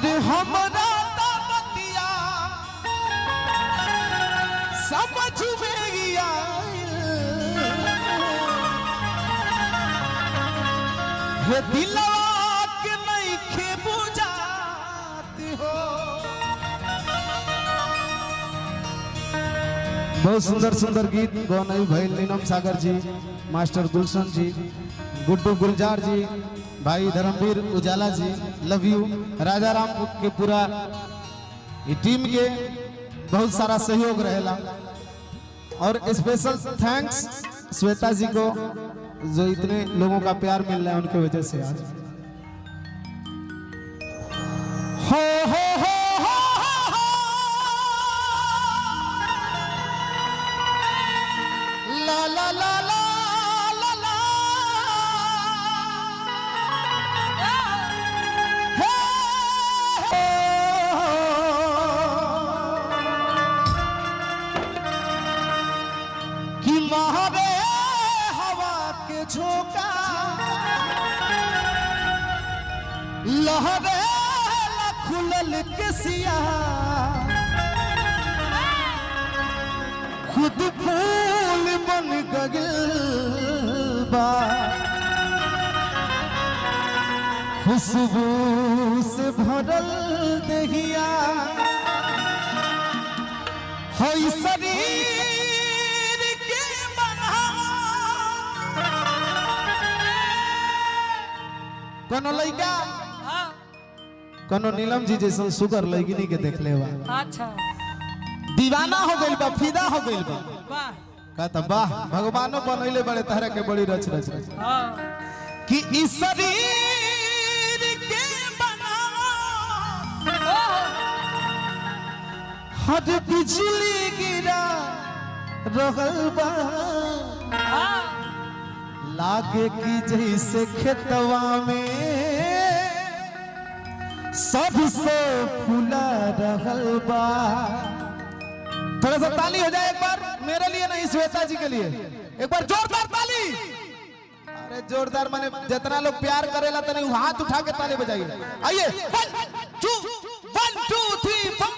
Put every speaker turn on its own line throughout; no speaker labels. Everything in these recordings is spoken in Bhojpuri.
हर हमरा बतिया समझ में आइल हे दिलवा के नहीं खे बुझाती हो। बहुत सुंदर सुंदर गीत गौनई भाई नीलम सागर जी, मास्टर गुलशन जी, गुड्डू गुलजार जी, भाई धर्मवीर उजाला जी, लव यू। राजा राम के पूरा टीम के बहुत सारा सहयोग रहेला और स्पेशल थैंक्स श्वेता जी को जो इतने लोगों का प्यार मिल रहा है उनके वजह से आज हो ला ला ला ला महारे हवा के झोंका लहरे खुलल के सिया खुद फूल बन गइल बा खुशबू से भरल देहिया होई शरीर कोनो लइका कोनो नीलम जी जैसे सुगर लइकिनी के देख ले
अच्छा
दीवाना हो गइल बा, फिदा हो गइल बा। वाह कहता वाह भगवानो बनैले बड़े तरह के बड़ी रच रच कि इस शरीर के बना हद बिजली गिरा रहल बा लागे की जैसे खेतवा में सबसे फूला रहल बा। थोड़ा सा ताली हो जाए एक बार मेरे लिए नहीं श्वेता जी के लिए, एक बार जोरदार ताली। अरे जोरदार माने जितना लोग प्यार करेला तने हाथ उठा के ताली बजाइए। आइए 1 2 1 2 3 4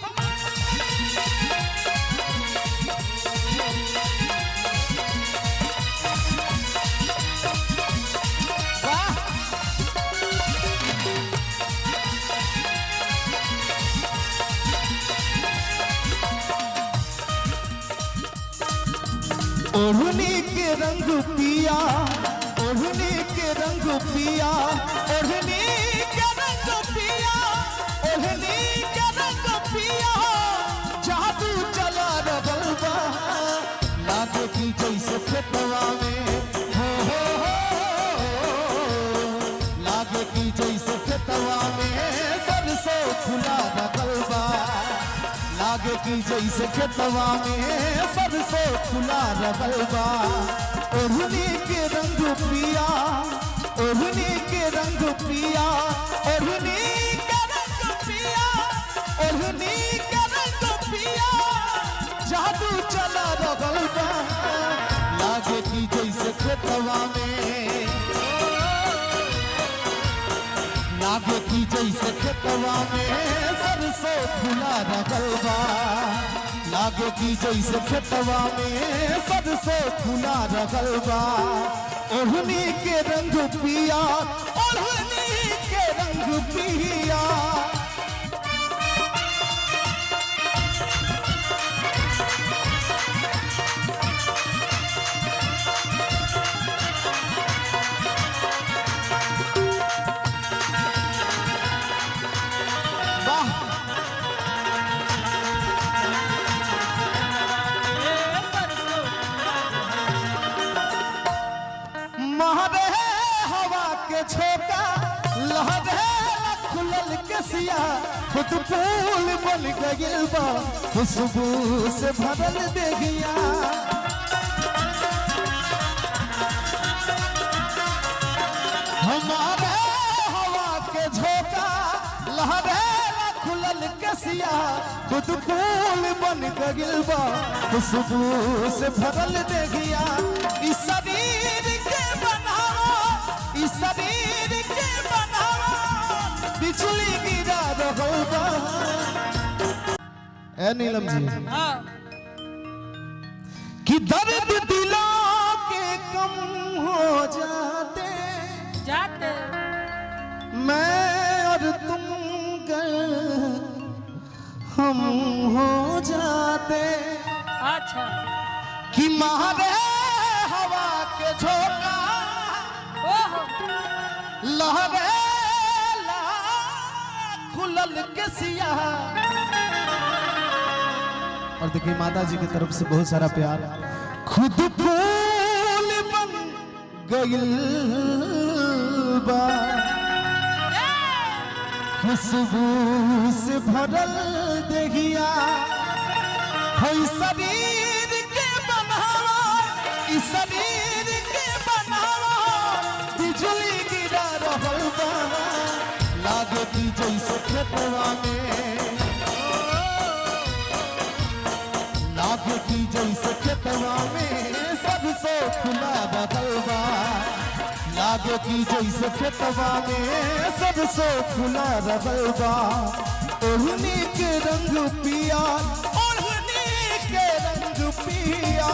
ओढ़नी के रंग पिया, ओढ़नी के रंग पिया, ओढ़नी के रंग पिया, ओढ़नी के रंग पिया, जादू चला रहल बा लागे की जैसे खेतवा में हो लागे की जैसे खेतवा में सरसों फुला रहल बा लागे की जैसे खेतवा में सरसों फुला रहल बा। ओढ़नी के रंग पिया, ओढ़नी के रंग पिया, ओढ़नी के रंग पिया, ओढ़नी के रंग पिया, जादू चला रहल बा लागे की जैसे खेतवा में लागे की जैसे खेतवा में सरसों फुला रहल बा लागे की जैसे खेतवा में सरसों फुला रहल बा। ओढ़नी के रंग पिया, ओढ़नी के रंग पिया। महरे हवा के झोंका लहरे खुलल के सिया खुद फूल बन गइल बा खुशबू से भरल देहिया हमारे हवा के झोंका लहरे खुलल के सिया खुद फूल बन गइल बा खुशबू से भरल देहिया। इस शरीर के बनाओ, इस शरीर के बनाओ बिजली गिरा रहल ए नीलम जी
हाँ
कि दर्द दिलों के कम हो जाते
जाते
मैं और तुम गर हम हो जाते
अच्छा
कि मारे हवा के झोंका
ओहो
लहरे ला खुलल के सिया। और देखिए माता जी की तरफ से बहुत सारा प्यार। खुद फूल बन गइल बा खुशबू से भरल देहिया होई शरीर के बनावा इस शरीर के बनावा बिजली गिरा रहल बा लागे कि जैसे खेतवा में लागे की जैसे खेतवा में सरसों फुला बगल बा लागे की जैसे खेतवा में सरसों फुला बगल बा ओढ़नी के रंग पिया ओढ़नी के रंग पिया